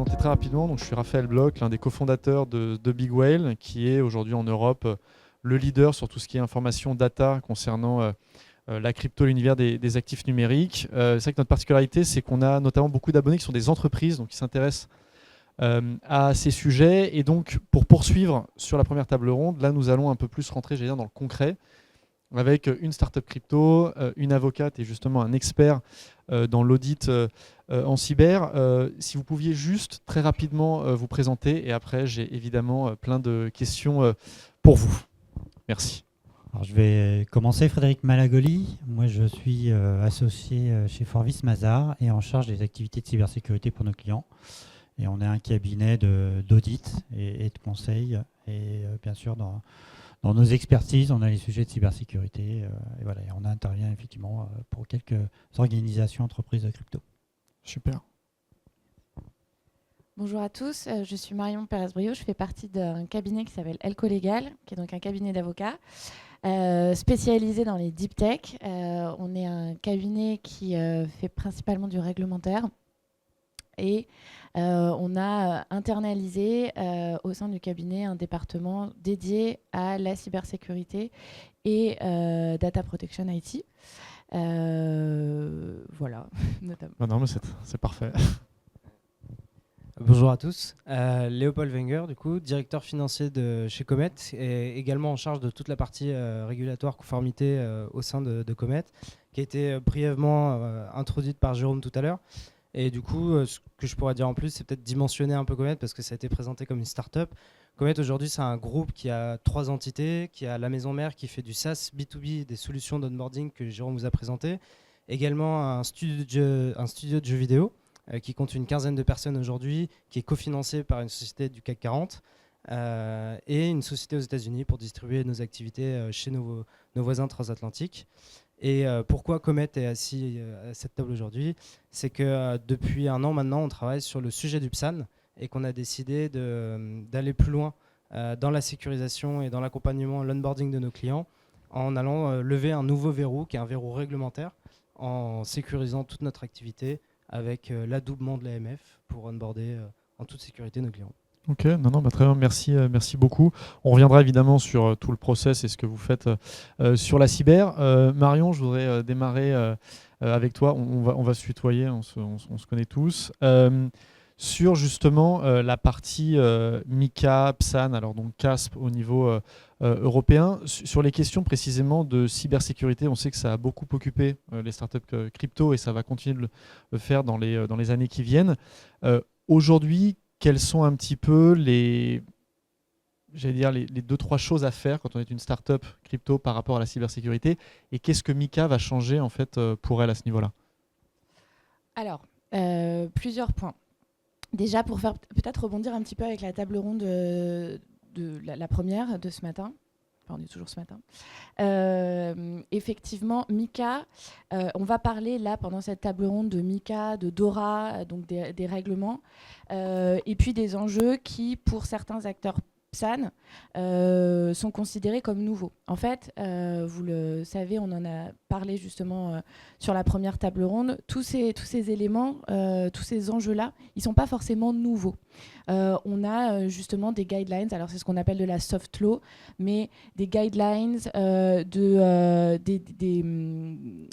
présenter très rapidement. Donc, je suis Raphaël Bloch, l'un des cofondateurs de Big Whale, qui est aujourd'hui en Europe le leader sur tout ce qui est information data concernant la crypto, l'univers des actifs numériques. C'est vrai que notre particularité, c'est qu'on a notamment beaucoup d'abonnés qui sont des entreprises, donc qui s'intéressent à ces sujets. Et donc, pour poursuivre sur la première table ronde, là, nous allons un peu plus rentrer, j'allais dire, dans le concret, avec une startup crypto, une avocate et justement un expert dans l'audit en cyber. Si vous pouviez juste très rapidement vous présenter, et après, j'ai évidemment plein de questions pour vous. Merci. Alors, je vais commencer. Frédéric Malagoli. Moi, je suis associé chez Forvis Mazars et en charge des activités de cybersécurité pour nos clients. Et on est un cabinet d'audit et de conseil. Et bien sûr, dans nos expertises, on a les sujets de cybersécurité. Et voilà, et on intervient effectivement pour quelques organisations, entreprises de crypto. Super. Bonjour à tous, je suis Marion Pérez-Brio, je fais partie d'un cabinet qui s'appelle Elco Légal, qui est donc un cabinet d'avocats spécialisé dans les deep tech. On est un cabinet qui fait principalement du réglementaire et on a internalisé au sein du cabinet un département dédié à la cybersécurité et data protection IT. Voilà, notamment. Non, mais c'est parfait. Bonjour à tous, Léopold Wenger, du coup, directeur financier chez Comet et également en charge de toute la partie régulatoire conformité au sein de Comet, qui a été brièvement introduite par Jérôme tout à l'heure. Et du coup, ce que je pourrais dire en plus, c'est peut-être dimensionner un peu Comet parce que ça a été présenté comme une start-up. Comet aujourd'hui, c'est un groupe qui a 3 entités, qui a la maison mère qui fait du SaaS B2B, des solutions d'onboarding que Jérôme vous a présenté, également un studio de jeux vidéo qui compte une quinzaine de personnes aujourd'hui, qui est cofinancé par une société du CAC 40 et une société aux États-Unis pour distribuer nos activités chez nos voisins transatlantiques. Et pourquoi Comet est assis à cette table aujourd'hui? C'est que depuis un an maintenant, on travaille sur le sujet du PSAN et qu'on a décidé d'aller plus loin dans la sécurisation et dans l'accompagnement, l'onboarding de nos clients en allant lever un nouveau verrou qui est un verrou réglementaire en sécurisant toute notre activité avec l'adoubement de l'AMF pour onboarder en toute sécurité nos clients. Ok, non, très bien, merci beaucoup. On reviendra évidemment sur tout le process et ce que vous faites sur la cyber. Marion, je voudrais démarrer avec toi. On va se tutoyer, on se connaît tous. Sur justement la partie MiCA, PSAN, alors donc CASP au niveau européen, sur les questions précisément de cybersécurité, on sait que ça a beaucoup occupé les startups crypto et ça va continuer de le faire dans les années qui viennent. Aujourd'hui, quelles sont un petit peu les 2-3 choses à faire quand on est une startup crypto par rapport à la cybersécurité et qu'est-ce que MiCA va changer en fait pour elle à ce niveau-là? Alors, plusieurs points. Déjà, pour faire peut-être rebondir un petit peu avec la table ronde de la première de ce matin. Enfin, on est toujours ce matin. Effectivement, MiCA, on va parler là pendant cette table ronde de MiCA, de DORA, donc des règlements, et puis des enjeux qui, pour certains acteurs PSAN, sont considérés comme nouveaux. En fait, vous le savez, on en a parlé justement sur la première table ronde, tous ces éléments, tous ces enjeux-là, ils ne sont pas forcément nouveaux. On a justement des guidelines, alors c'est ce qu'on appelle de la soft law, mais des guidelines,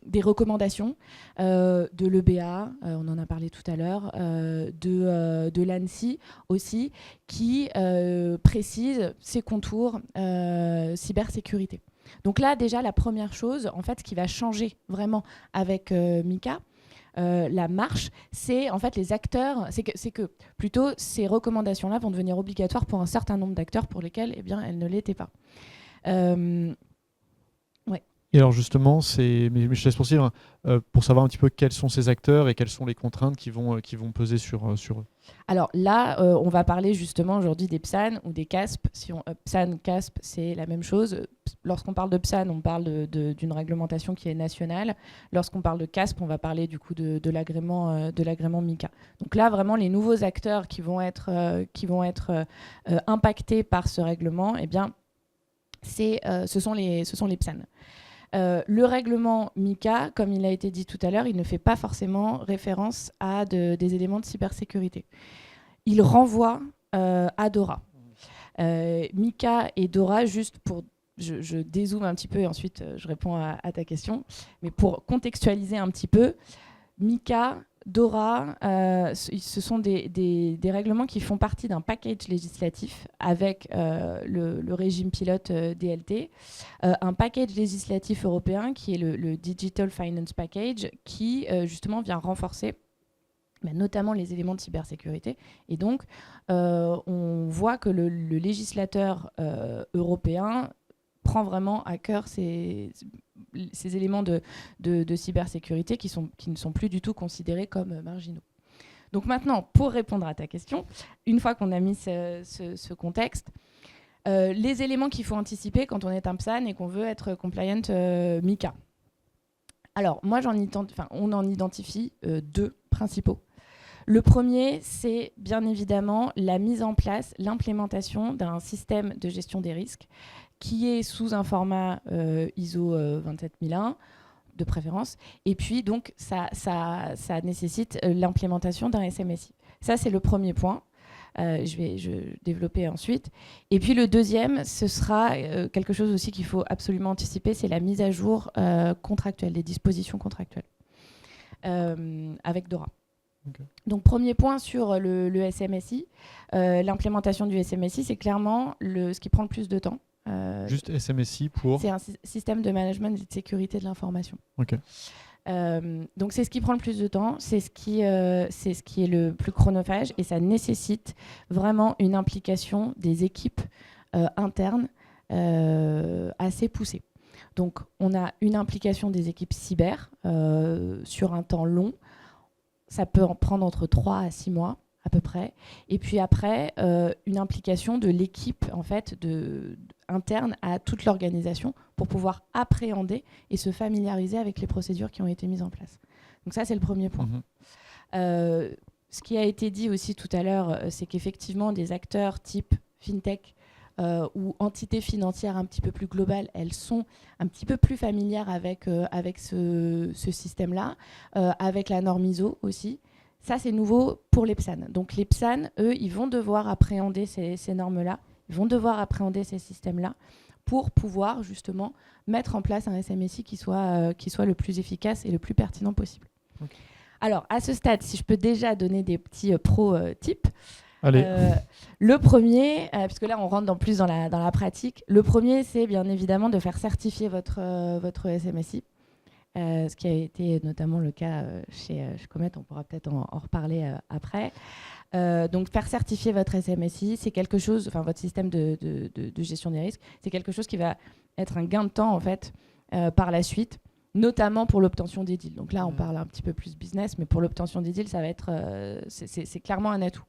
des recommandations de l'EBA, on en a parlé tout à l'heure, de l'ANSSI aussi, qui précisent ces contours cybersécurité. Donc là, déjà, la première chose, en fait, ce qui va changer vraiment avec MiCA, la marche, c'est en fait les acteurs, c'est que plutôt ces recommandations-là vont devenir obligatoires pour un certain nombre d'acteurs pour lesquels eh bien, elles ne l'étaient pas. Ouais. Et alors justement, mais je te laisse poursuivre, pour savoir un petit peu quels sont ces acteurs et quelles sont les contraintes qui vont peser sur eux. Alors là, on va parler justement aujourd'hui des PSAN ou des CASP. PSAN, CASP, c'est la même chose. Lorsqu'on parle de PSAN, on parle d'une réglementation qui est nationale. Lorsqu'on parle de CASP, on va parler du coup de l'agrément MiCA. Donc là, vraiment, les nouveaux acteurs qui vont être impactés par ce règlement, eh bien, ce sont les PSAN. Le règlement MiCA, comme il a été dit tout à l'heure, il ne fait pas forcément référence à des éléments de cybersécurité. il renvoie à DORA. MiCA et DORA, juste pour... Je dézoome un petit peu et ensuite je réponds à ta question. Mais pour contextualiser un petit peu, MiCA, DORA, ce sont des règlements qui font partie d'un package législatif avec le régime pilote DLT, un package législatif européen qui est le Digital Finance Package qui justement vient renforcer notamment les éléments de cybersécurité. Et donc, on voit que le législateur européen prend vraiment à cœur ces éléments de cybersécurité qui ne sont plus du tout considérés comme marginaux. Donc maintenant, pour répondre à ta question, une fois qu'on a mis ce contexte, les éléments qu'il faut anticiper quand on est un PSAN et qu'on veut être compliant MiCA. Alors, moi, on en identifie deux principaux. Le premier, c'est bien évidemment la mise en place, l'implémentation d'un système de gestion des risques qui est sous un format ISO 27001 de préférence. Et puis, donc, ça nécessite l'implémentation d'un SMSI. Ça, c'est le premier point. Je vais développer ensuite. Et puis, le deuxième, ce sera quelque chose aussi qu'il faut absolument anticiper, c'est la mise à jour contractuelle, des dispositions contractuelles avec DORA. Okay. Donc, premier point sur le SMSI. L'implémentation du SMSI, c'est clairement ce qui prend le plus de temps. Juste SMSI pour... C'est un système de management et de sécurité de l'information. Okay. Donc, c'est ce qui prend le plus de temps, c'est ce qui est le plus chronophage et ça nécessite vraiment une implication des équipes internes assez poussée. Donc, on a une implication des équipes cyber sur un temps long. Ça peut en prendre entre 3 à 6 mois à peu près. Et puis après, une implication de l'équipe en fait, interne à toute l'organisation pour pouvoir appréhender et se familiariser avec les procédures qui ont été mises en place. Donc ça, c'est le premier point. Ce qui a été dit aussi tout à l'heure, c'est qu'effectivement, des acteurs type FinTech ou entités financières un petit peu plus globales, elles sont un petit peu plus familières avec ce système-là, avec la norme ISO aussi. Ça, c'est nouveau pour les PSAN. Donc les PSAN, eux, ils vont devoir appréhender ces normes-là, ils vont devoir appréhender ces systèmes-là pour pouvoir justement mettre en place un SMSI qui soit le plus efficace et le plus pertinent possible. Okay. Alors, à ce stade, si je peux déjà donner des petits pro-tips. Le premier, puisque là on rentre plus dans la pratique, le premier c'est bien évidemment de faire certifier votre SMSI, ce qui a été notamment le cas chez Comet, on pourra peut-être en reparler après. Donc faire certifier votre SMSI, c'est quelque chose, enfin votre système de gestion des risques, c'est quelque chose qui va être un gain de temps en fait par la suite, notamment pour l'obtention des deals. Donc là on parle un petit peu plus business, mais pour l'obtention des deals, ça va être, c'est clairement un atout.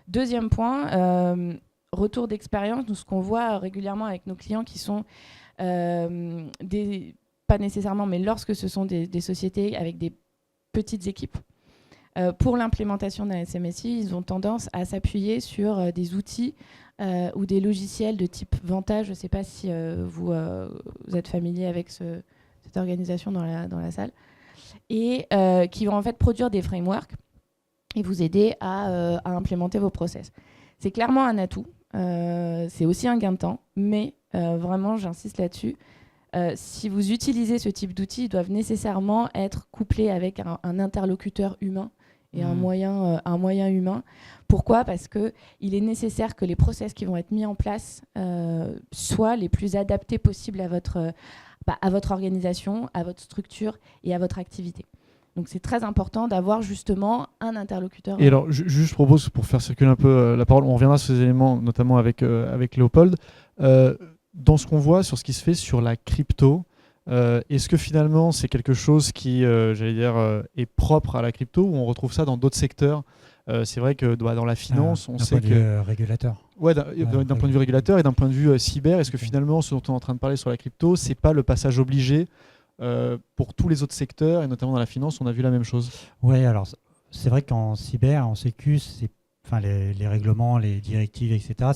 Deuxième point, retour d'expérience. Nous, ce qu'on voit régulièrement avec nos clients qui sont pas nécessairement, mais lorsque ce sont des sociétés avec des petites équipes, pour l'implémentation d'un SMSI, ils ont tendance à s'appuyer sur des outils ou des logiciels de type Vanta. Je ne sais pas si vous êtes familier avec cette organisation dans la salle, et qui vont en fait produire des frameworks et vous aider à implémenter vos process. C'est clairement un atout, c'est aussi un gain de temps, mais vraiment, j'insiste là-dessus, si vous utilisez ce type d'outils, ils doivent nécessairement être couplés avec un interlocuteur humain et un moyen humain. Pourquoi ? Parce qu'il est nécessaire que les process qui vont être mis en place soient les plus adaptés possibles à votre organisation, à votre structure et à votre activité. Donc c'est très important d'avoir justement un interlocuteur. Et alors, je propose, pour faire circuler un peu la parole, on reviendra sur ces éléments, notamment avec Léopold. Dans ce qu'on voit, sur ce qui se fait sur la crypto, est-ce que finalement c'est quelque chose qui, est propre à la crypto, ou on retrouve ça dans d'autres secteurs ? C'est vrai que dans la finance, on sait que... D'un point de vue régulateur. Ouais, d'un point de vue régulateur et d'un point de vue cyber, est-ce que finalement ce dont on est en train de parler sur la crypto, c'est pas le passage obligé pour tous les autres secteurs, et notamment dans la finance, on a vu la même chose. Oui, alors c'est vrai qu'en cyber, en sécu, les règlements, les directives, etc.,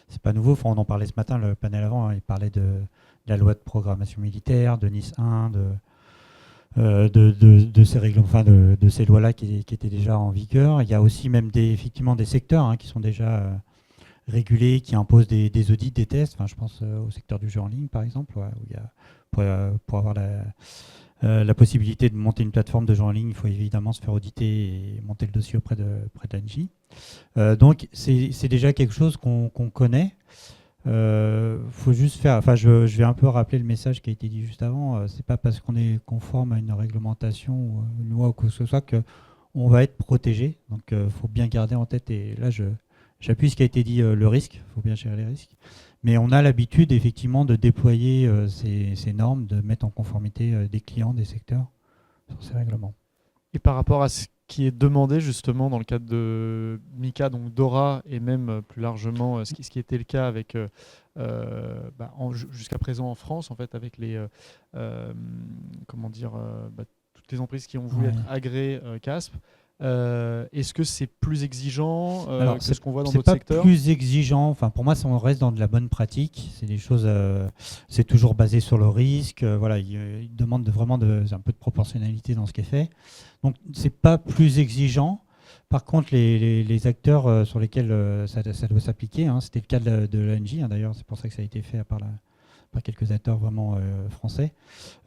c'est pas nouveau. Enfin, on en parlait ce matin, le panel avant, il parlait de la loi de programmation militaire, de NIS 1, de ces règlements, enfin de ces lois-là qui étaient déjà en vigueur. Il y a aussi même effectivement des secteurs qui sont déjà régulés, qui imposent des audits, des tests. Enfin, je pense au secteur du jeu en ligne, par exemple, où il y a, pour avoir la possibilité de monter une plateforme de jeu en ligne, il faut évidemment se faire auditer et monter le dossier auprès d'Angie. Donc, c'est déjà quelque chose qu'on connaît. Faut juste faire. Enfin, je vais un peu rappeler le message qui a été dit juste avant. C'est pas parce qu'on est conforme à une réglementation ou à une loi ou quoi que ce soit que on va être protégé. Donc, faut bien garder en tête. Et là, j'appuie ce qui a été dit. Le risque. Faut bien gérer les risques. Mais on a l'habitude effectivement de déployer ces normes, de mettre en conformité des clients, des secteurs sur ces règlements. Et par rapport à ce qui est demandé justement dans le cadre de MiCA, donc Dora, et même plus largement ce qui était le cas avec jusqu'à présent en France, en fait, avec les toutes les entreprises qui ont voulu être agréées CASP. Est-ce que c'est plus exigeant que ce qu'on voit dans d'autres secteurs ? C'est pas plus exigeant. Enfin, pour moi, on reste dans de la bonne pratique. C'est des choses. C'est toujours basé sur le risque. Voilà, il demande vraiment un peu de proportionnalité dans ce qui est fait. Donc, c'est pas plus exigeant. Par contre, les acteurs sur lesquels ça doit s'appliquer, c'était le cas de l'ANJ. D'ailleurs, c'est pour ça que ça a été fait par quelques acteurs vraiment français.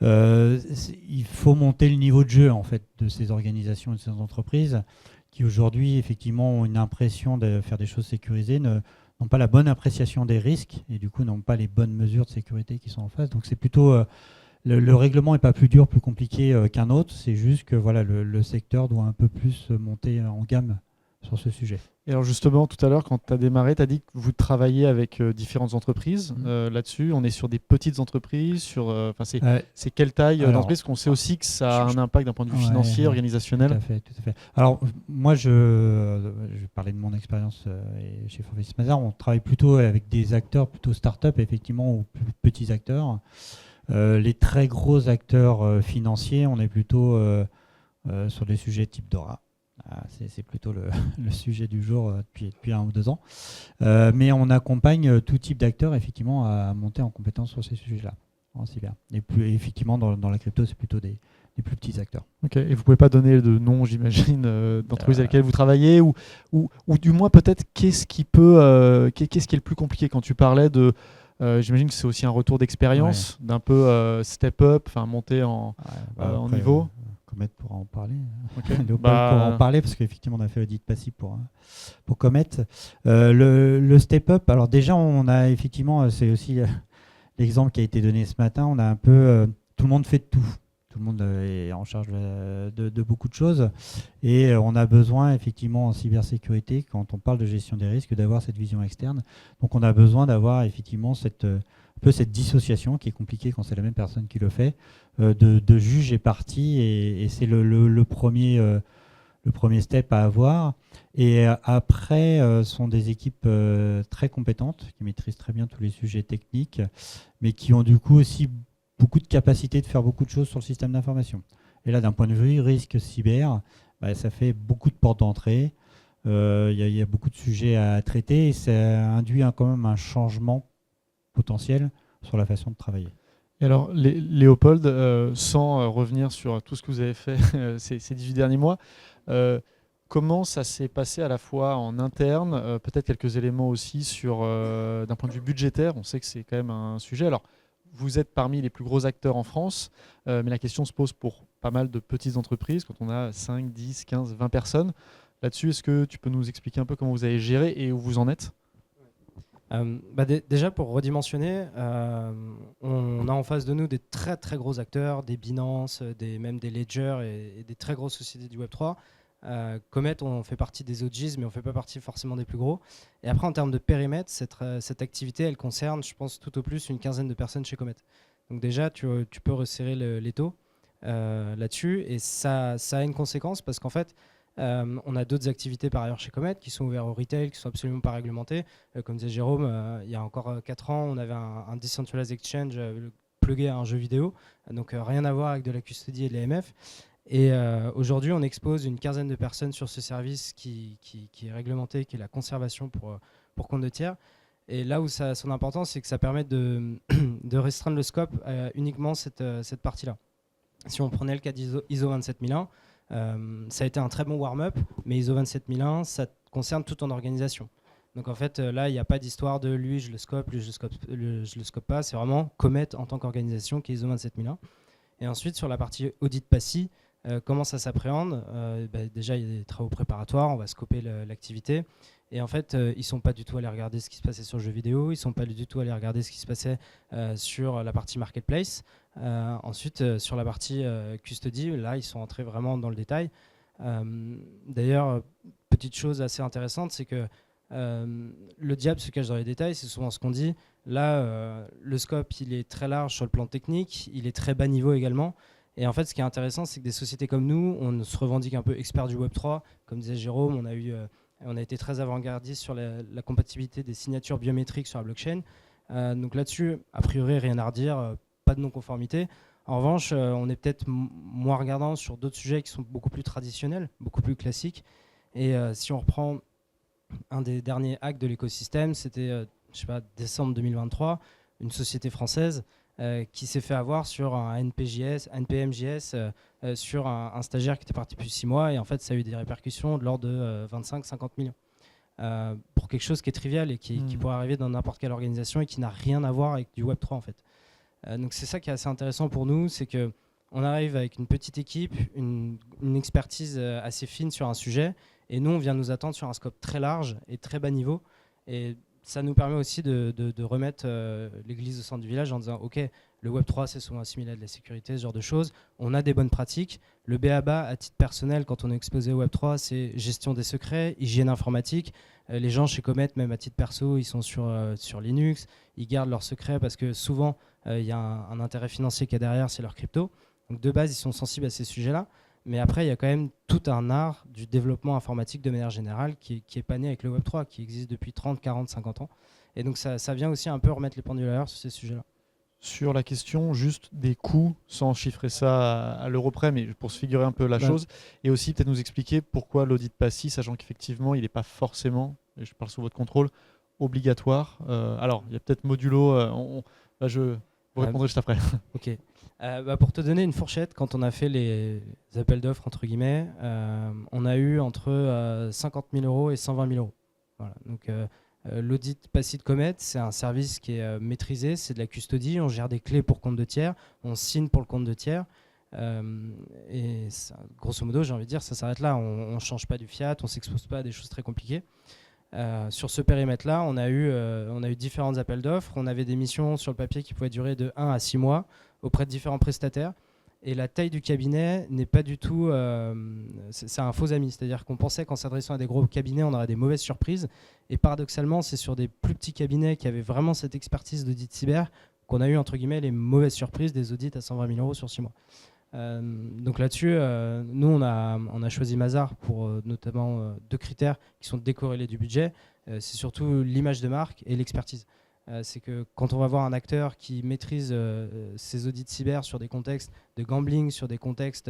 Il faut monter le niveau de jeu en fait de ces organisations et de ces entreprises qui aujourd'hui effectivement ont une impression de faire des choses sécurisées, n'ont pas la bonne appréciation des risques et du coup n'ont pas les bonnes mesures de sécurité qui sont en face. Donc c'est plutôt le règlement n'est pas plus dur, plus compliqué qu'un autre. C'est juste que voilà le secteur doit un peu plus monter en gamme sur ce sujet. Et alors justement, tout à l'heure, quand tu as démarré, tu as dit que vous travaillez avec différentes entreprises là-dessus. On est sur des petites entreprises, c'est quelle taille d'entreprise? Parce qu'on sait aussi que ça a un impact d'un point de vue financier, organisationnel. Tout à fait. Alors moi, je vais parler de mon expérience chez Forvis Mazars. On travaille plutôt avec des acteurs plutôt start-up, effectivement, ou plus petits acteurs. Les très gros acteurs financiers, on est plutôt sur des sujets type Dora. C'est plutôt le sujet du jour depuis 1 ou 2 ans. Mais on accompagne tout type d'acteurs effectivement à monter en compétence sur ces sujets-là en cyber. Et effectivement, dans la crypto, c'est plutôt des plus petits acteurs. Ok. Et vous ne pouvez pas donner de nom, j'imagine, d'entreprises avec lesquelles vous travaillez ou du moins peut-être qu'est-ce qui est le plus compliqué quand tu parlais de... j'imagine que c'est aussi un retour d'expérience, d'un peu step up, monter en niveau. Comet pourra en parler. Okay. Léopold pourra en parler parce qu'effectivement on a fait l'audit passif pour Comet. Le step up, alors déjà on a effectivement, c'est aussi l'exemple qui a été donné ce matin, on a un peu, tout le monde fait de tout. Tout le monde est en charge de beaucoup de choses et on a besoin effectivement en cybersécurité, quand on parle de gestion des risques, d'avoir cette vision externe. Donc on a besoin d'avoir effectivement cette dissociation qui est compliquée quand c'est la même personne qui le fait, de juge et partie, et c'est le premier step à avoir. Et après, sont des équipes très compétentes, qui maîtrisent très bien tous les sujets techniques, mais qui ont du coup aussi beaucoup de capacité de faire beaucoup de choses sur le système d'information. Et là, d'un point de vue risque cyber, ça fait beaucoup de portes d'entrée. Il y a beaucoup de sujets à traiter et ça induit quand même un changement potentiel sur la façon de travailler. Et alors, Léopold, sans revenir sur tout ce que vous avez fait ces 18 derniers mois, comment ça s'est passé à la fois en interne, peut-être quelques éléments aussi d'un point de vue budgétaire, on sait que c'est quand même un sujet. Alors, vous êtes parmi les plus gros acteurs en France, mais la question se pose pour pas mal de petites entreprises, quand on a 5, 10, 15, 20 personnes. Là-dessus, est-ce que tu peux nous expliquer un peu comment vous avez géré et où vous en êtes ? Déjà, pour redimensionner, on a en face de nous des très très gros acteurs, des Binance, même des Ledger et des très grosses sociétés du Web3. Comet, on fait partie des OGs, mais on ne fait pas partie forcément des plus gros. Et après, en termes de périmètre, cette activité, elle concerne, je pense, tout au plus une quinzaine de personnes chez Comet. Donc déjà, tu peux resserrer l'étau là-dessus. Et ça a une conséquence parce qu'en fait, on a d'autres activités par ailleurs chez Comet qui sont ouvertes au retail, qui sont absolument pas réglementées. Comme disait Jérôme, il y a encore 4 ans, on avait un Decentralized Exchange plugué à un jeu vidéo. Donc rien à voir avec de la custody et de l'AMF. Et aujourd'hui, on expose une quinzaine de personnes sur ce service qui est réglementé, qui est la conservation pour compte de tiers. Et là où ça a son importance, c'est que ça permet de restreindre le scope à uniquement cette partie-là. Si on prenait le cas d'ISO 27001, ça a été un très bon warm-up, mais ISO 27001, ça concerne toute ton organisation. Donc en fait, là, il n'y a pas d'histoire de lui, je le scope, lui, je le scope pas. C'est vraiment Comet en tant qu'organisation qui est ISO 27001. Et ensuite, sur la partie audit PASI, comment ça s'appréhende? Déjà, il y a des travaux préparatoires, on va scoper l'activité. Et en fait, ils ne sont pas du tout allés regarder ce qui se passait sur le jeu vidéo, ils ne sont pas du tout allés regarder ce qui se passait sur la partie marketplace. Ensuite, sur la partie custody, là, ils sont entrés vraiment dans le détail. D'ailleurs, petite chose assez intéressante, c'est que le diable se cache dans les détails, c'est souvent ce qu'on dit. Là, le scope, il est très large sur le plan technique, il est très bas niveau également. Et en fait, ce qui est intéressant, c'est que des sociétés comme nous, on se revendique un peu expert du Web3. Comme disait Jérôme, on a été très avant-gardiste sur la compatibilité des signatures biométriques sur la blockchain. Donc là-dessus, a priori, rien à redire, pas de non-conformité. En revanche, on est peut-être moins regardant sur d'autres sujets qui sont beaucoup plus traditionnels, beaucoup plus classiques. Et si on reprend un des derniers hacks de l'écosystème, c'était décembre 2023, une société française qui s'est fait avoir sur un NPMJS sur un stagiaire qui était parti depuis 6 mois, et en fait ça a eu des répercussions de l'ordre de 25-50 millions pour quelque chose qui est trivial et qui pourrait arriver dans n'importe quelle organisation et qui n'a rien à voir avec du Web3 en fait. Donc c'est ça qui est assez intéressant pour nous, c'est que on arrive avec une petite équipe, une expertise assez fine sur un sujet, et nous on vient nous attendre sur un scope très large et très bas niveau, et ça nous permet aussi de remettre l'église au centre du village en disant ok, le Web3 c'est souvent assimilé à de la sécurité, ce genre de choses, on a des bonnes pratiques. Le b.a.-ba à titre personnel quand on est exposé au Web3, c'est gestion des secrets, hygiène informatique. Les gens chez Comet, même à titre perso, ils sont sur Linux, ils gardent leurs secrets parce que souvent il y a un intérêt financier qui est derrière, c'est leur crypto. Donc de base ils sont sensibles à ces sujets-là. Mais après, il y a quand même tout un art du développement informatique de manière générale qui est pas né avec le Web3, qui existe depuis 30, 40, 50 ans. Et donc ça vient aussi un peu remettre les pendules à l'heure sur ces sujets-là. Sur la question juste des coûts, sans chiffrer ça à l'euro près, mais pour se figurer un peu la chose, et aussi peut-être nous expliquer pourquoi l'audit PASI, sachant qu'effectivement, il n'est pas forcément, et je parle sous votre contrôle, obligatoire. Alors, il y a peut-être modulo, je vous répondrai juste après. Ok. Pour te donner une fourchette, quand on a fait les appels d'offres, entre guillemets, on a eu entre 50 000 euros et 120 000 euros. Voilà. Donc, l'audit PASI de Comet, c'est un service qui est maîtrisé, c'est de la custody, on gère des clés pour compte de tiers, on signe pour le compte de tiers. Et ça, grosso modo, j'ai envie de dire, ça s'arrête là. On ne change pas du fiat, on ne s'expose pas à des choses très compliquées. Sur ce périmètre-là, on a eu différents appels d'offres. On avait des missions sur le papier qui pouvaient durer de 1 à 6 mois auprès de différents prestataires. Et la taille du cabinet n'est pas du tout... c'est un faux ami. C'est-à-dire qu'on pensait qu'en s'adressant à des gros cabinets, on aurait des mauvaises surprises. Et paradoxalement, c'est sur des plus petits cabinets qui avaient vraiment cette expertise d'audit cyber qu'on a eu, entre guillemets, les mauvaises surprises des audits à 120 000 euros sur 6 mois. Donc là-dessus, nous, on a choisi Mazars pour notamment 2 critères qui sont décorrélés du budget. C'est surtout l'image de marque et l'expertise. C'est que quand on va voir un acteur qui maîtrise ses audits cyber sur des contextes de gambling, sur des contextes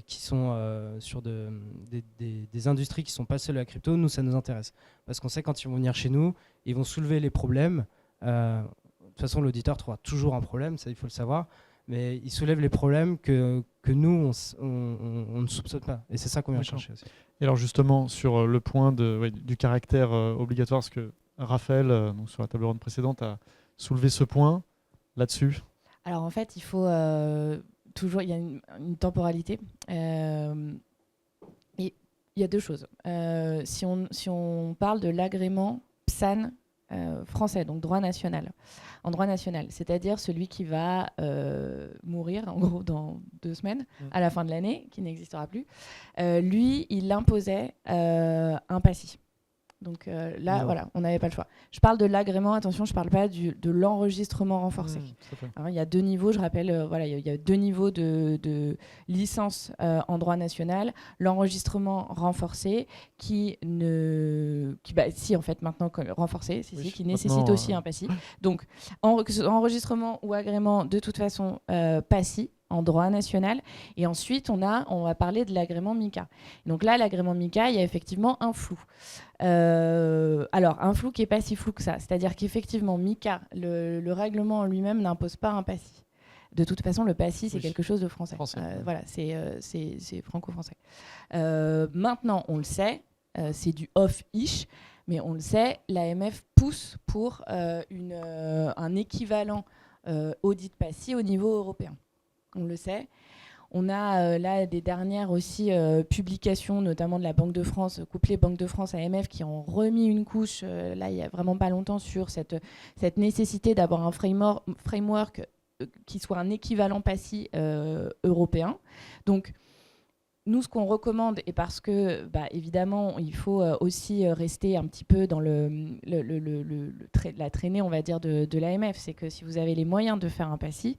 qui sont sur des industries qui ne sont pas seules à la crypto, nous, ça nous intéresse. Parce qu'on sait quand ils vont venir chez nous, ils vont soulever les problèmes. De toute façon, l'auditeur trouvera toujours un problème, ça, il faut le savoir. Mais ils soulèvent les problèmes que nous, on ne soupçonne pas. Et c'est ça qu'on vient chercher aussi. Et alors justement, sur le point du caractère obligatoire, parce que Raphaël, donc sur la table ronde précédente, a soulevé ce point là-dessus. Alors en fait, il faut toujours, il y a une temporalité. Et il y a 2 choses. Si on parle de l'agrément PSAN français, donc droit national, en droit national, c'est-à-dire celui qui va mourir en gros dans 2 semaines, à la fin de l'année, qui n'existera plus, lui, il imposait un PASI. Donc là, voilà, on n'avait pas le choix. Je parle de l'agrément, attention, je ne parle pas de l'enregistrement renforcé. Alors, il y a 2 niveaux, je rappelle, voilà, il y a 2 niveaux de licence en droit national. L'enregistrement renforcé qui si en fait maintenant renforcé, qui nécessite aussi un PASI. Donc, enregistrement ou agrément, de toute façon, PASI en droit national. Et ensuite, on va parler de l'agrément MiCA. Donc là, l'agrément MiCA, il y a effectivement un flou. Alors, un flou qui n'est pas si flou que ça. C'est-à-dire qu'effectivement, MiCA, le règlement en lui-même n'impose pas un PASI. De toute façon, le PASSI, c'est Oui. quelque chose de français. Français, ouais. Voilà, c'est franco-français. Maintenant, on le sait, c'est du off-ish, mais on le sait, l'AMF pousse pour un équivalent audit PASSI au niveau européen. On le sait. On a là des dernières aussi publications, notamment de la Banque de France, couplée Banque de France AMF, qui ont remis une couche, là il n'y a vraiment pas longtemps, sur cette nécessité d'avoir un framework qui soit un équivalent PASSI européen. Donc, nous, ce qu'on recommande, et parce que, évidemment, il faut aussi rester un petit peu dans la traînée, on va dire, de l'AMF, c'est que si vous avez les moyens de faire un PASSI,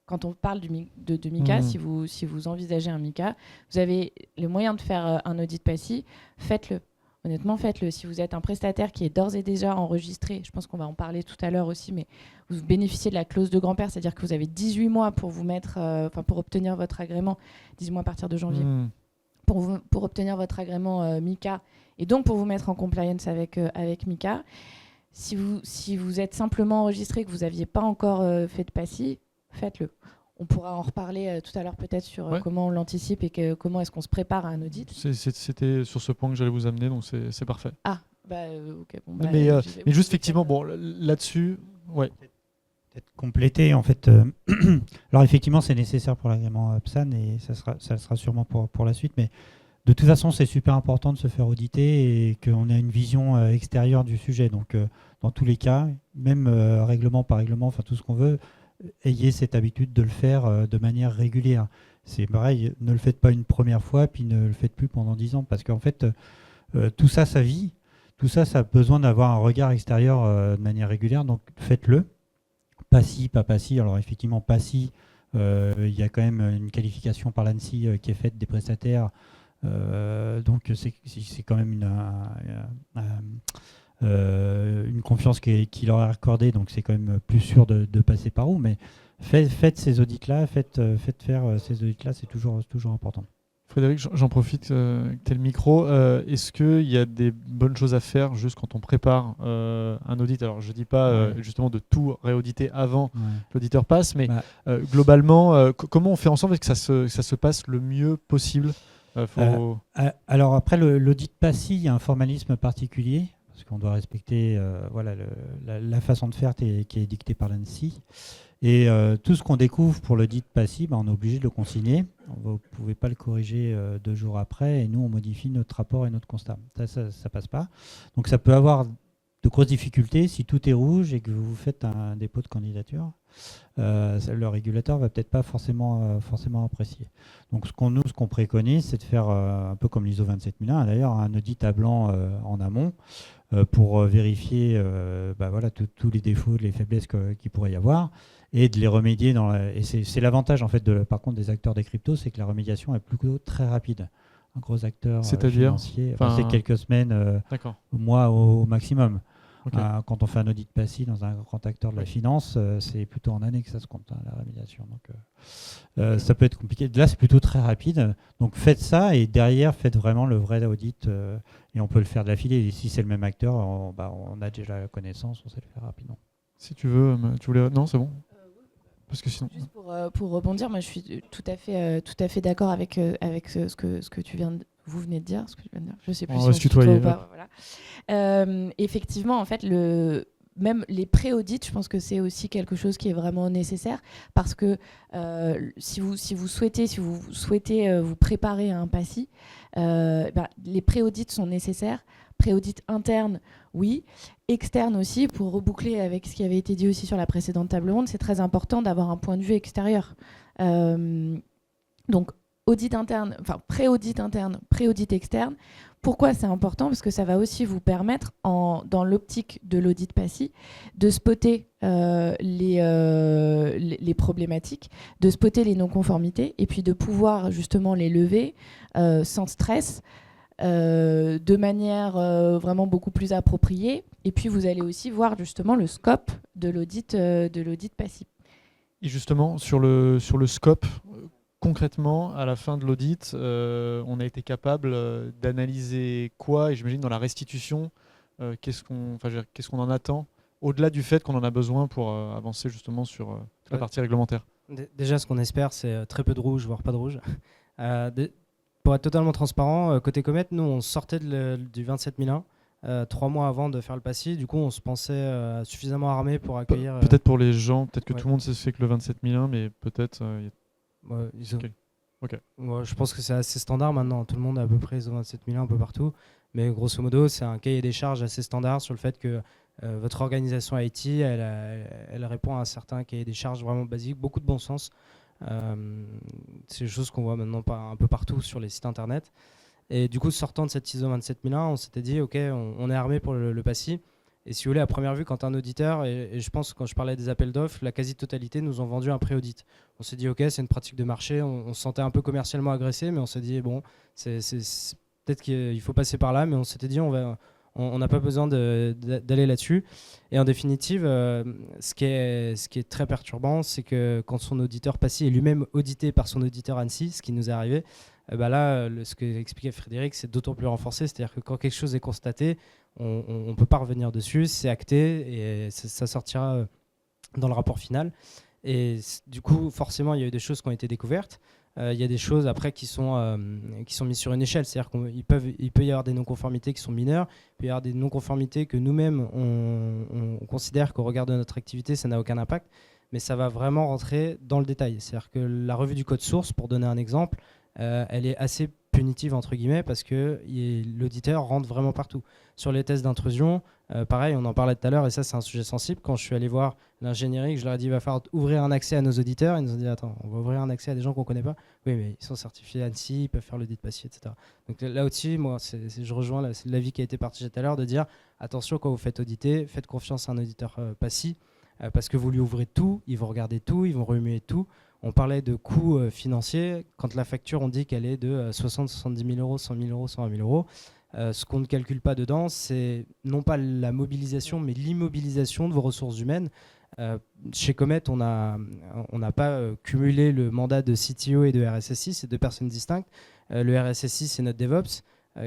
quand on parle de MICA, si vous envisagez un MICA, vous avez les moyens de faire un audit PASSI, faites-le. Honnêtement, faites-le. Si vous êtes un prestataire qui est d'ores et déjà enregistré, je pense qu'on va en parler tout à l'heure aussi, mais vous bénéficiez de la clause de grand-père, c'est-à-dire que vous avez 18 mois pour vous mettre, pour obtenir votre agrément, 18 mois à partir de janvier, pour obtenir votre agrément MICA, et donc pour vous mettre en compliance avec MICA. Si vous êtes simplement enregistré, que vous n'aviez pas encore fait de PASSI, faites-le. On pourra en reparler tout à l'heure peut-être sur comment on l'anticipe et comment est-ce qu'on se prépare à un audit. C'était sur ce point que j'allais vous amener, donc c'est parfait. Ah, ok. Bon, mais juste effectivement, bon, là-dessus, Peut-être compléter en fait. Alors effectivement, c'est nécessaire pour l'agrément PSAN et ça sera sûrement pour la suite, mais de toute façon, c'est super important de se faire auditer et qu'on ait une vision extérieure du sujet. Donc, dans tous les cas, même règlement par règlement, enfin tout ce qu'on veut, ayez cette habitude de le faire de manière régulière. C'est pareil, ne le faites pas une première fois, puis ne le faites plus pendant 10 ans, parce qu'en fait, tout ça, ça vit. Tout ça, ça a besoin d'avoir un regard extérieur de manière régulière, donc faites-le. PASSI, pas PASSI. Alors effectivement, PASSI, il y a quand même une qualification par l'ANSSI qui est faite des prestataires. Donc c'est quand même une confiance qui leur est accordée, donc c'est quand même plus sûr de passer par où. Mais faites ces audits-là, faites faire ces audits-là, c'est toujours important. Frédéric, j'en profite que tu as le micro. Est-ce qu'il y a des bonnes choses à faire juste quand on prépare un audit? Alors, je ne dis pas justement de tout réauditer avant que l'auditeur passe, mais globalement, comment on fait en sorte que ça se passe le mieux possible? Alors après, l'audit PASSI, il y a un formalisme particulier, parce qu'on doit respecter la façon de faire qui est dictée par l'ANSSI. Et tout ce qu'on découvre pour l'audit PASSI, on est obligé de le consigner. Vous ne pouvez pas le corriger 2 jours après, et nous, on modifie notre rapport et notre constat. Ça passe pas. Donc ça peut avoir de grosses difficultés si tout est rouge et que vous faites un dépôt de candidature. Le régulateur va peut-être pas forcément apprécier. Donc ce qu'on préconise, c'est de faire un peu comme l'ISO 27001, d'ailleurs, un audit à blanc en amont pour vérifier tous les défauts, les faiblesses qu'il pourrait y avoir, et de les remédier et c'est l'avantage en fait par contre des acteurs des cryptos, c'est que la remédiation est plutôt très rapide. Un gros acteur financier, c'est quelques semaines, mois au maximum. Okay. Quand on fait un audit PASSI dans un grand acteur de la finance, c'est plutôt en année que ça se compte, la remédiation. Donc, ça peut être compliqué. Là, c'est plutôt très rapide. Donc, faites ça et derrière, faites vraiment le vrai audit. Et on peut le faire de l'affilée. Et si c'est le même acteur, on a déjà la connaissance, on sait le faire rapidement. Si tu veux, tu voulais... Non, c'est bon. Parce que sinon... Juste pour rebondir, moi je suis tout à fait d'accord avec ce que tu viens de... Vous venez de dire ce que je viens de dire. Je sais plus si on se tutoie ou pas. Voilà. Effectivement, en fait, même les pré-audits, je pense que c'est aussi quelque chose qui est vraiment nécessaire parce que si vous souhaitez vous préparer à un PASSI, les pré-audits sont nécessaires. Pré-audit interne, oui. Externe aussi, pour reboucler avec ce qui avait été dit aussi sur la précédente table ronde, c'est très important d'avoir un point de vue extérieur. Donc, audit interne, enfin pré-audit interne, pré-audit externe. Pourquoi c'est important? Parce que ça va aussi vous permettre, dans l'optique de l'audit PASSI, de spotter les problématiques, de spotter les non-conformités, et puis de pouvoir justement les lever sans stress, de manière vraiment beaucoup plus appropriée. Et puis vous allez aussi voir justement le scope de l'audit PASSI. Et justement, sur le scope, concrètement, à la fin de l'audit, on a été capable d'analyser quoi? Et j'imagine dans la restitution, qu'est-ce qu'on en attend, au-delà du fait qu'on en a besoin pour avancer justement sur la partie réglementaire. Déjà, ce qu'on espère, c'est très peu de rouge, voire pas de rouge. Pour être totalement transparent, côté Comet, nous, on sortait du 27001 3 mois avant de faire le PASSI. Du coup, on se pensait suffisamment armé pour accueillir. Peut-être pour les gens, peut-être que ouais. tout le monde sait ce que le 27001, mais peut-être. Moi, je pense que c'est assez standard maintenant. Tout le monde a à peu près ISO 27001 un peu partout. Mais grosso modo, c'est un cahier des charges assez standard sur le fait que votre organisation IT, elle répond à un certain cahier des charges vraiment basique, beaucoup de bon sens. C'est des choses qu'on voit maintenant un peu partout sur les sites internet. Et du coup, sortant de cette ISO 27001, on s'était dit, OK, on est armé pour le PASSI. Et si vous voulez, à première vue, quand un auditeur, et je pense que quand je parlais des appels d'offres, la quasi-totalité nous ont vendu un pré-audit. On s'est dit, OK, c'est une pratique de marché, on se sentait un peu commercialement agressé, mais on s'est dit, bon, c'est peut-être qu'il faut passer par là, mais on s'était dit, on n'a pas besoin d'aller là-dessus. Et en définitive, ce qui est très perturbant, c'est que quand son auditeur PASSI est lui-même audité par son auditeur ANSSI, ce qui nous est arrivé, là, ce que expliquait Frédéric, c'est d'autant plus renforcé. C'est-à-dire que quand quelque chose est constaté, on ne peut pas revenir dessus, c'est acté et ça sortira dans le rapport final. Et du coup, forcément, il y a eu des choses qui ont été découvertes. Il y a des choses après qui sont mises sur une échelle. C'est-à-dire qu'il peut y avoir des non-conformités qui sont mineures, il peut y avoir des non-conformités que nous-mêmes, on considère qu'au regard de notre activité, ça n'a aucun impact. Mais ça va vraiment rentrer dans le détail. C'est-à-dire que la revue du code source, pour donner un exemple, elle est assez punitive entre guillemets parce que l'auditeur rentre vraiment partout. Sur les tests d'intrusion, pareil, on en parlait tout à l'heure et ça c'est un sujet sensible. Quand je suis allé voir l'ingénierie, je leur ai dit il va falloir ouvrir un accès à nos auditeurs, ils nous ont dit attends, on va ouvrir un accès à des gens qu'on ne connaît pas. Oui, mais ils sont certifiés ANSSI, ils peuvent faire l'audit PASSI, etc. Donc là aussi, moi, je rejoins l'avis qui a été partagé tout à l'heure de dire attention quand vous faites auditer, faites confiance à un auditeur PASSI parce que vous lui ouvrez tout, ils vont regarder tout, ils vont remuer tout. On parlait de coûts financiers. Quand la facture, on dit qu'elle est de 60, 70 000 euros, 100 000 euros, 120 000 euros. Ce qu'on ne calcule pas dedans, c'est non pas la mobilisation, mais l'immobilisation de vos ressources humaines. Chez Comet, on n'a pas cumulé le mandat de CTO et de RSSI, c'est deux personnes distinctes. Le RSSI, c'est notre DevOps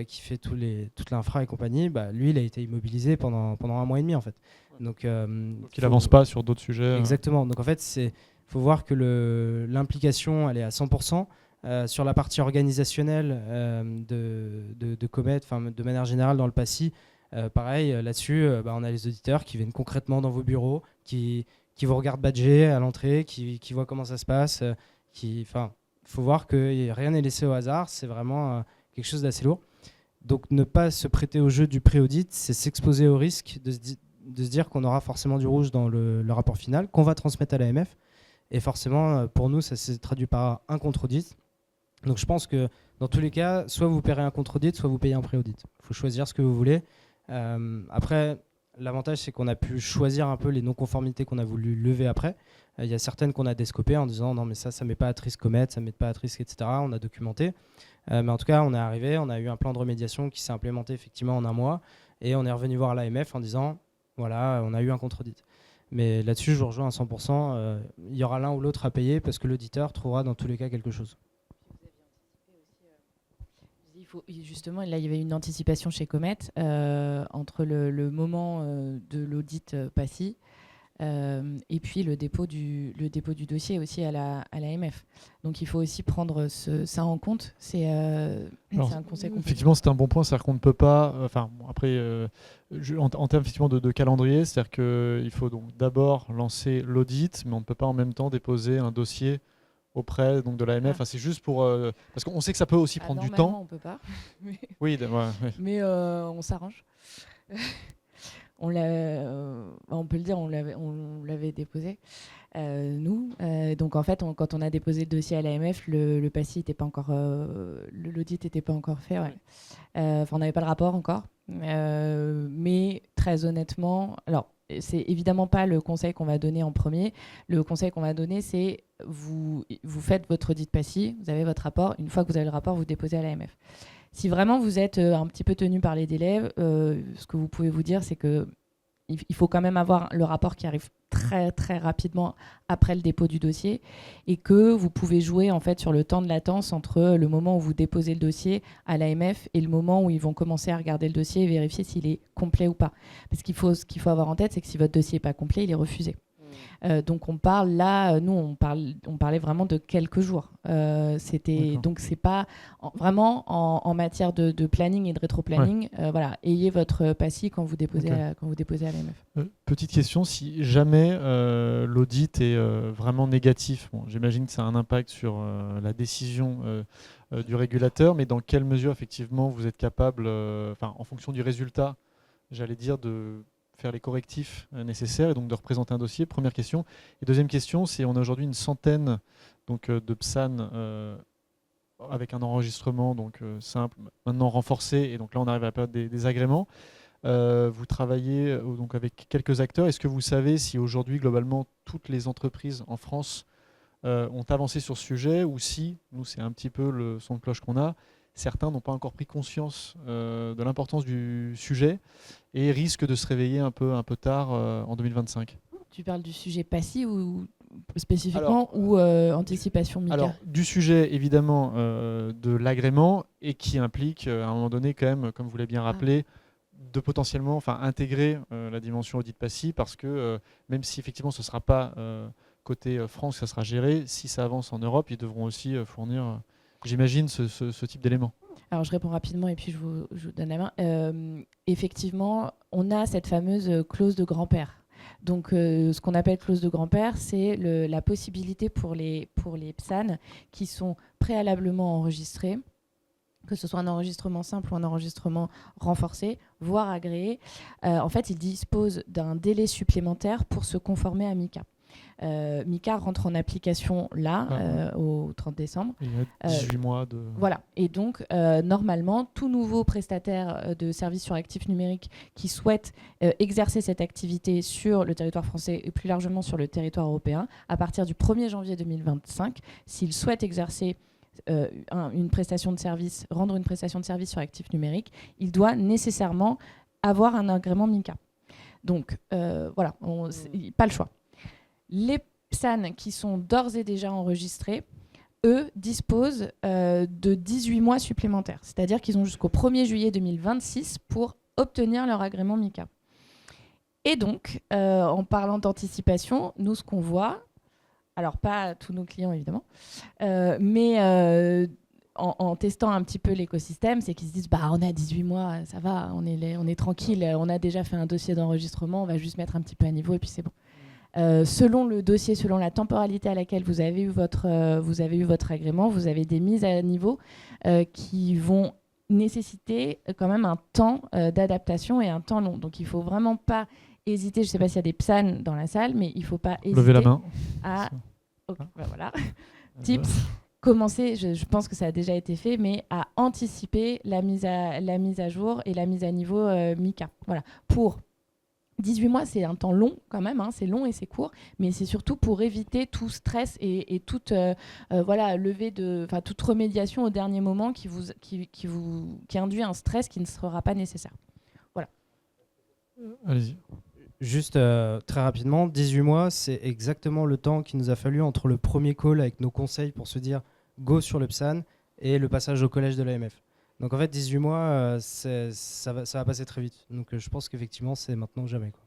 qui fait toute l'infra et compagnie. Lui, il a été immobilisé pendant 1 mois et demi en fait. Donc il n'avance pas sur d'autres sujets. Exactement. Donc en fait, il faut voir que l'implication, elle est à 100%. Sur la partie organisationnelle de Comet, de manière générale dans le PASSI, pareil, là-dessus, on a les auditeurs qui viennent concrètement dans vos bureaux, qui vous regardent badger à l'entrée, qui voient comment ça se passe. Il faut voir que rien n'est laissé au hasard, c'est vraiment quelque chose d'assez lourd. Donc ne pas se prêter au jeu du pré-audit, c'est s'exposer au risque de se dire qu'on aura forcément du rouge dans le rapport final, qu'on va transmettre à l'AMF. Et forcément, pour nous, ça s'est traduit par un contre-audit. Donc je pense que dans tous les cas, soit vous paierez un contre-audit, soit vous payez un pré-audit. Il faut choisir ce que vous voulez. Après, l'avantage, c'est qu'on a pu choisir un peu les non-conformités qu'on a voulu lever après. Il y a certaines qu'on a descopées en disant non mais ça ne met pas à risque Comet, ça ne met pas à risque, etc. On a documenté. Mais en tout cas, on est arrivé, on a eu un plan de remédiation qui s'est implémenté effectivement en 1 mois. Et on est revenu voir l'AMF en disant voilà, on a eu un contre-audit. Mais là-dessus, je vous rejoins à 100%. Il y aura l'un ou l'autre à payer parce que l'auditeur trouvera dans tous les cas quelque chose. Justement, là, il y avait une anticipation chez Comet entre le moment de l'audit PASSI et puis le dépôt du dossier aussi à l'AMF. Donc, il faut aussi prendre ça en compte. C'est un conseil qu'on effectivement, c'est un bon point. C'est-à-dire qu'on ne peut pas... après, en termes effectivement de calendrier, c'est-à-dire qu'il faut donc d'abord lancer l'audit, mais on ne peut pas en même temps déposer un dossier auprès donc, de l'AMF. C'est juste pour... parce qu'on sait que ça peut aussi prendre du temps. On peut pas. Oui, mais on s'arrange. On peut le dire, on l'avait déposé, nous. Donc en fait, quand on a déposé le dossier à l'AMF, le PASSI n'était pas encore... l'audit n'était pas encore fait. Ouais. On n'avait pas le rapport encore. Mais très honnêtement... Alors, c'est évidemment pas le conseil qu'on va donner en premier. Le conseil qu'on va donner, c'est vous faites votre audit PASSI, vous avez votre rapport. Une fois que vous avez le rapport, vous déposez à l'AMF. Si vraiment vous êtes un petit peu tenu par les délais, ce que vous pouvez vous dire, c'est que il faut quand même avoir le rapport qui arrive très très rapidement après le dépôt du dossier et que vous pouvez jouer en fait sur le temps de latence entre le moment où vous déposez le dossier à l'AMF et le moment où ils vont commencer à regarder le dossier et vérifier s'il est complet ou pas. Parce ce qu'il faut avoir en tête, c'est que si votre dossier n'est pas complet, il est refusé. Donc on parle là, nous on parlait vraiment de quelques jours. Donc c'est pas vraiment en matière de planning et de rétro-planning. Voilà, ayez votre PASI quand vous déposez à l'AMF. Petite question, si jamais l'audit est vraiment négatif, bon, j'imagine que ça a un impact sur la décision du régulateur, mais dans quelle mesure effectivement vous êtes capable, en fonction du résultat, j'allais dire, de faire les correctifs nécessaires et donc de représenter un dossier. Première question. Et deuxième question, c'est on a aujourd'hui une centaine de PSAN avec un enregistrement simple, maintenant renforcé, et donc là on arrive à la période des agréments. Vous travaillez donc avec quelques acteurs. Est-ce que vous savez si aujourd'hui globalement toutes les entreprises en France ont avancé sur ce sujet, ou si, nous c'est un petit peu le son de cloche qu'on a, certains n'ont pas encore pris conscience de l'importance du sujet et risquent de se réveiller un peu tard en 2025. Tu parles du sujet PASI ou spécifiquement, ou anticipation MiCA? Alors, du sujet évidemment de l'agrément, et qui implique à un moment donné quand même, comme vous l'avez bien rappelé, de potentiellement intégrer la dimension audit PASI, parce que même si effectivement ce ne sera pas côté France, ça sera géré, si ça avance en Europe, ils devront aussi fournir, j'imagine, ce type d'éléments. Alors je réponds rapidement et puis je vous donne la main. Effectivement, on a cette fameuse clause de grand-père. Donc ce qu'on appelle clause de grand-père, c'est la possibilité pour les PSAN qui sont préalablement enregistrés, que ce soit un enregistrement simple ou un enregistrement renforcé, voire agréé, en fait, ils disposent d'un délai supplémentaire pour se conformer à MiCA. MiCA rentre en application là, au 30 décembre. Il y a 18 mois de... Voilà. Et donc, normalement, tout nouveau prestataire de services sur actifs numériques qui souhaite exercer cette activité sur le territoire français et plus largement sur le territoire européen, à partir du 1er janvier 2025, s'il souhaite exercer une prestation de service, rendre une prestation de service sur actifs numériques, il doit nécessairement avoir un agrément MiCA. Donc, voilà, pas le choix. Les PSAN qui sont d'ores et déjà enregistrés, eux, disposent de 18 mois supplémentaires. C'est-à-dire qu'ils ont jusqu'au 1er juillet 2026 pour obtenir leur agrément MiCA. Et donc, en parlant d'anticipation, nous, ce qu'on voit, alors pas tous nos clients évidemment, mais en testant un petit peu l'écosystème, c'est qu'ils se disent on a 18 mois, ça va, on est tranquille, on a déjà fait un dossier d'enregistrement, on va juste mettre un petit peu à niveau et puis c'est bon. Selon le dossier, selon la temporalité à laquelle vous avez eu votre agrément, vous avez des mises à niveau qui vont nécessiter quand même un temps d'adaptation et un temps long. Donc il ne faut vraiment pas hésiter, je ne sais pas s'il y a des PSAN dans la salle, mais il ne faut pas hésiter. Levez la main. Voilà. Tips. Commencer, je pense que ça a déjà été fait, mais à anticiper la mise à jour et la mise à niveau MiCA. Voilà. Pour 18 mois, c'est un temps long quand même, c'est long et c'est court, mais c'est surtout pour éviter tout stress et toute levée toute remédiation au dernier moment qui induit un stress qui ne sera pas nécessaire. Voilà. Allez-y. Juste très rapidement, 18 mois, c'est exactement le temps qu'il nous a fallu entre le premier call avec nos conseils pour se dire go sur le PSAN et le passage au collège de l'AMF. Donc en fait, 18 mois, ça va passer très vite. Donc je pense qu'effectivement, c'est maintenant ou jamais, quoi.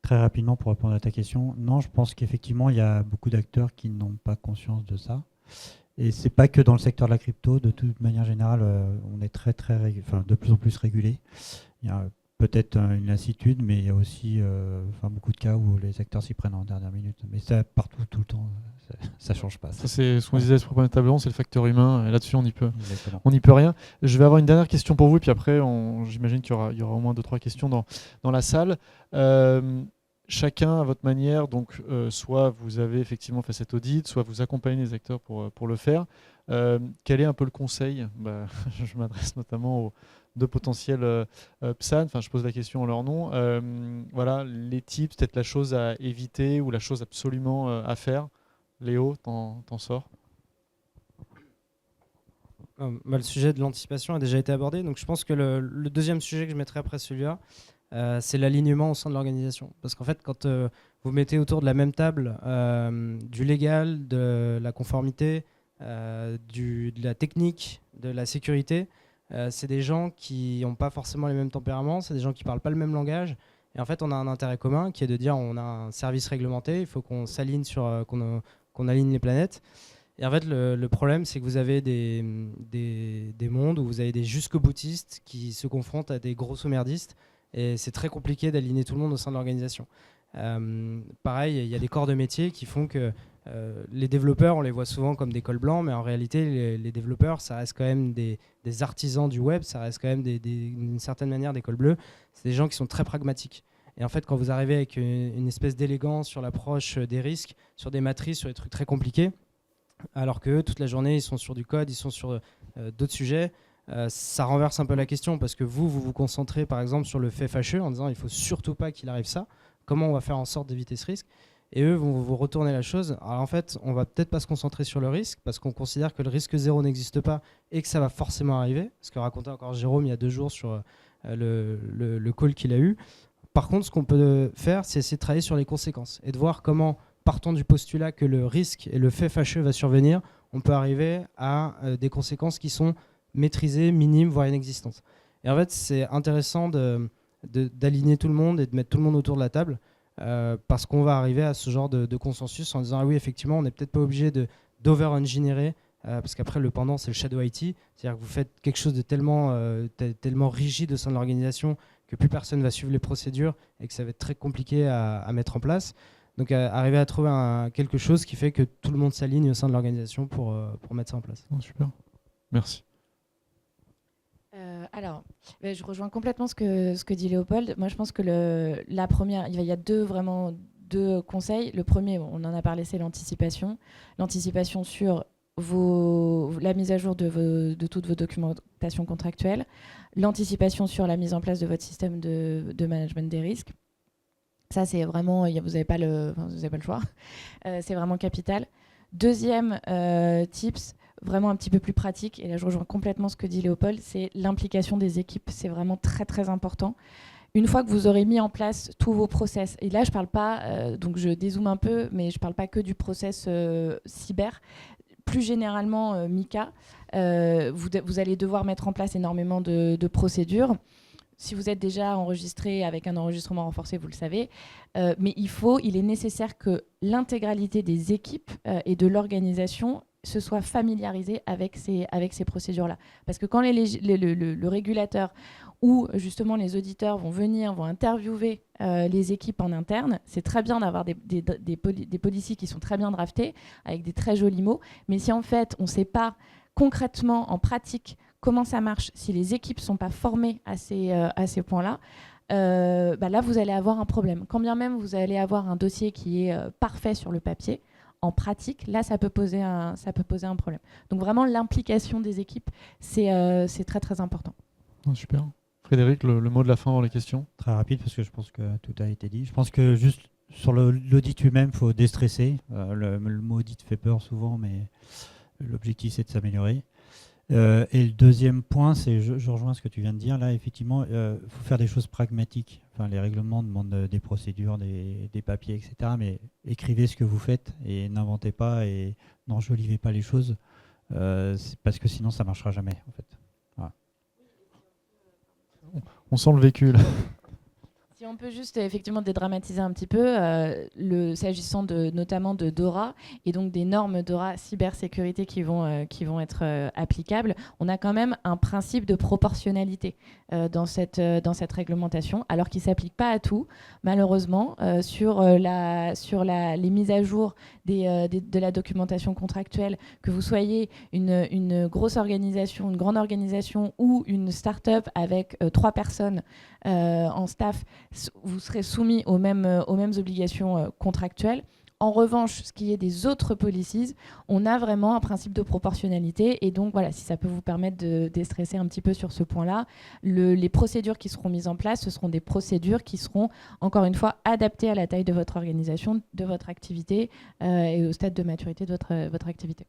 Très rapidement, pour répondre à ta question, non, je pense qu'effectivement, il y a beaucoup d'acteurs qui n'ont pas conscience de ça. Et c'est pas que dans le secteur de la crypto, de toute manière générale, on est de plus en plus régulé. Il y a peut-être une lassitude, mais il y a aussi beaucoup de cas où les acteurs s'y prennent en dernière minute. Mais ça, partout, tout le temps, ça ne change pas. Ça, c'est ce qu'on disait à ce premier tableau, c'est le facteur humain, et là-dessus, on n'y peut rien. Je vais avoir une dernière question pour vous, et puis après, j'imagine qu'il y aura au moins 2-3 questions dans la salle. Chacun à votre manière, donc soit vous avez effectivement fait cet audit, soit vous accompagnez les acteurs pour le faire. Quel est un peu le conseil? Je m'adresse notamment aux deux potentiels PSAN, je pose la question en leur nom. Voilà, les tips, peut-être la chose à éviter ou la chose absolument à faire. Léo, t'en sors? Le sujet de l'anticipation a déjà été abordé, donc je pense que le deuxième sujet que je mettrai après celui-là, c'est l'alignement au sein de l'organisation. Parce qu'en fait, quand vous mettez autour de la même table du légal, de la conformité, de la technique, de la sécurité, c'est des gens qui n'ont pas forcément les mêmes tempéraments, c'est des gens qui ne parlent pas le même langage. Et en fait, on a un intérêt commun qui est de dire on a un service réglementé, il faut qu'on s'aligne qu'on aligne les planètes. Et en fait, le problème, c'est que vous avez des mondes où vous avez des jusqu'au-boutistes qui se confrontent à des grossos-merdistes. Et c'est très compliqué d'aligner tout le monde au sein de l'organisation. Pareil, il y a des corps de métier qui font que les développeurs, on les voit souvent comme des cols blancs, mais en réalité, les développeurs, ça reste quand même des artisans du web, ça reste quand même d'une certaine manière des cols bleus. C'est des gens qui sont très pragmatiques. Et en fait, quand vous arrivez avec une espèce d'élégance sur l'approche des risques, sur des matrices, sur des trucs très compliqués, alors que toute la journée, ils sont sur du code, ils sont sur d'autres sujets, ça renverse un peu la question, parce que vous concentrez par exemple sur le fait fâcheux en disant il ne faut surtout pas qu'il arrive ça, comment on va faire en sorte d'éviter ce risque, et eux vont vous retourner la chose. Alors en fait, on va peut-être pas se concentrer sur le risque, parce qu'on considère que le risque zéro n'existe pas et que ça va forcément arriver, ce que racontait encore Jérôme il y a 2 jours sur le call qu'il a eu. Par contre, ce qu'on peut faire, c'est essayer de travailler sur les conséquences et de voir comment, partant du postulat que le risque et le fait fâcheux va survenir, on peut arriver à des conséquences qui sont maîtrisées, minimes, voire inexistantes. Et en fait, c'est intéressant d'aligner tout le monde et de mettre tout le monde autour de la table, parce qu'on va arriver à ce genre de consensus en disant ah oui, effectivement, on n'est peut-être pas obligé d'over-engineer, parce qu'après, le pendant, c'est le shadow IT, c'est-à-dire que vous faites quelque chose de tellement rigide au sein de l'organisation que plus personne va suivre les procédures et que ça va être très compliqué à mettre en place. Donc arriver à trouver quelque chose qui fait que tout le monde s'aligne au sein de l'organisation pour mettre ça en place. Oh, super, merci. Alors, je rejoins complètement ce que dit Léopold. Moi, je pense que la première, il y a deux conseils. Le premier, on en a parlé, c'est l'anticipation. L'anticipation sur la mise à jour de toutes vos documentations contractuelles, l'anticipation sur la mise en place de votre système de management des risques. Ça, c'est vraiment, vous n'avez pas le choix. C'est vraiment capital. Deuxième tips, vraiment un petit peu plus pratique, et là je rejoins complètement ce que dit Léopold, c'est l'implication des équipes. C'est vraiment très très important. Une fois que vous aurez mis en place tous vos process, et là je parle pas, donc je dézoome un peu, mais je parle pas que du process cyber. Plus généralement, Mika, vous allez devoir mettre en place énormément de procédures. Si vous êtes déjà enregistré avec un enregistrement renforcé, vous le savez. Mais il est nécessaire que l'intégralité des équipes et de l'organisation se soit familiarisée avec ces procédures-là. Parce que quand le régulateur ou justement les auditeurs vont interviewer les équipes en interne, c'est très bien d'avoir des policies qui sont très bien draftées, avec des très jolis mots. Mais si en fait, on ne sait pas concrètement, en pratique, comment ça marche, si les équipes ne sont pas formées à ces points-là, là, vous allez avoir un problème. Quand bien même vous allez avoir un dossier qui est parfait sur le papier, en pratique, là, ça peut poser un problème. Donc vraiment, l'implication des équipes, c'est très, très important. Oh, super. Frédéric, le mot de la fin dans les questions. Très rapide, parce que je pense que tout a été dit. Je pense que juste sur l'audit lui-même, il faut déstresser. Le mot audit fait peur souvent, mais l'objectif, c'est de s'améliorer. Et le deuxième point, c'est, je rejoins ce que tu viens de dire, là, effectivement, il faut faire des choses pragmatiques. Enfin, les règlements demandent des procédures, des papiers, etc. Mais écrivez ce que vous faites et n'inventez pas et n'enjolivez pas les choses, parce que sinon, ça ne marchera jamais, en fait. Voilà. On sent le vécu, là. Si on peut juste effectivement dédramatiser un petit peu, s'agissant notamment de DORA et donc des normes DORA cybersécurité qui vont être applicables, on a quand même un principe de proportionnalité dans cette réglementation, alors qu'il ne s'applique pas à tout, malheureusement, sur les mises à jour de la documentation contractuelle, que vous soyez une grosse organisation, une grande organisation ou une start-up avec 3 personnes en staff, vous serez soumis aux mêmes obligations contractuelles. En revanche, ce qui est des autres policies, on a vraiment un principe de proportionnalité. Et donc, voilà, si ça peut vous permettre de déstresser un petit peu sur ce point-là, les procédures qui seront mises en place, ce seront des procédures qui seront, encore une fois, adaptées à la taille de votre organisation, de votre activité et au stade de maturité de votre activité.